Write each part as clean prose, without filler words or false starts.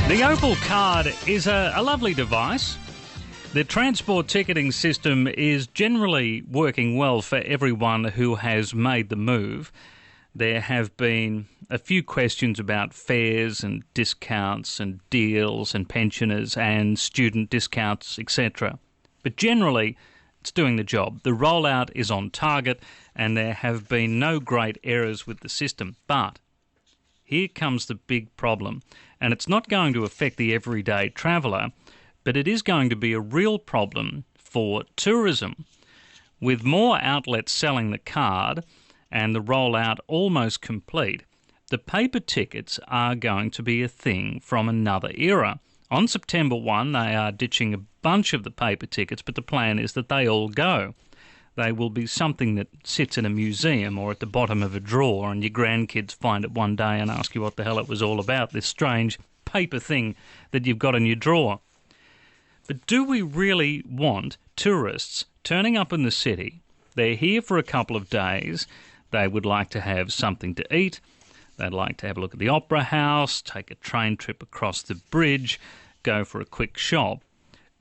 The Opal card is a lovely device. The transport ticketing system is generally working well for everyone who has made the move. There have been a few questions about fares and discounts and deals and pensioners and student discounts, etc. But generally, it's doing the job. The rollout is on target and there have been no great errors with the system. But here comes the big problem, and it's not going to affect the everyday traveller, but it is going to be a real problem for tourism. With more outlets selling the card and the rollout almost complete, the paper tickets are going to be a thing from another era. On September 1, they are ditching a bunch of the paper tickets, but the plan is that they all go. They will be something that sits in a museum or at the bottom of a drawer, and your grandkids find it one day and ask you what the hell it was all about, this strange paper thing that you've got in your drawer. But do we really want tourists turning up in the city? They're here for a couple of days. They would like to have something to eat. They'd like to have a look at the Opera House, take a train trip across the bridge, go for a quick shop.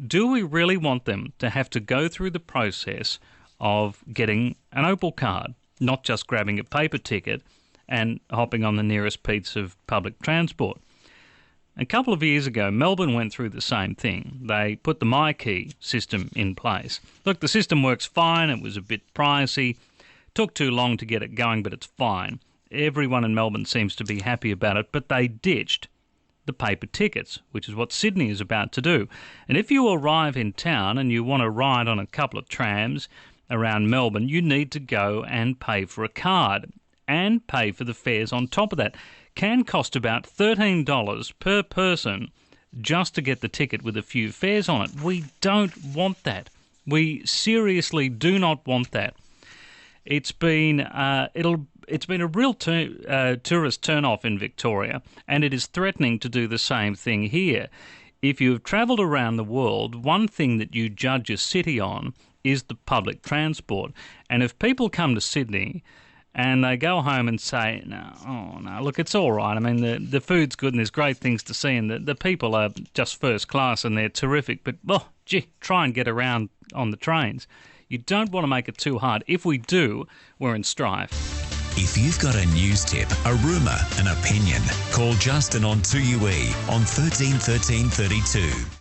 Do we really want them to have to go through the process of getting an Opal card, not just grabbing a paper ticket and hopping on the nearest piece of public transport? A couple of years ago, Melbourne went through the same thing. They put the MyKey system in place. Look, the system works fine. It was a bit pricey. Took too long to get it going, but it's fine. Everyone in Melbourne seems to be happy about it, but they ditched the paper tickets, which is what Sydney is about to do. And if you arrive in town and you want to ride on a couple of trams around Melbourne, you need to go and pay for a card and pay for the fares on top of that. Can cost about $13 per person just to get the ticket with a few fares on it. We don't want that. We seriously do not want that. It's been a real tourist turn-off in Victoria, and it is threatening to do the same thing here. If you've travelled around the world, one thing that you judge a city on is the public transport. And if people come to Sydney and they go home and say, no, look, it's all right. I mean, the food's good and there's great things to see and the people are just first class and they're terrific, but, try and get around on the trains. You don't want to make it too hard. If we do, we're in strife. If you've got a news tip, a rumour, an opinion, call Justin on 2UE on 13 13 32.